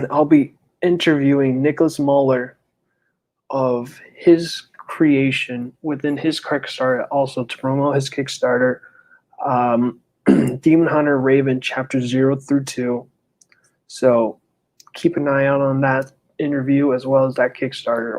I'll be interviewing Nicholas Muller of his creation within his Kickstarter, also to promote his Kickstarter, Demon Hunter Raven Chapter 0 through 2. So keep an eye out on that interview as well as that Kickstarter.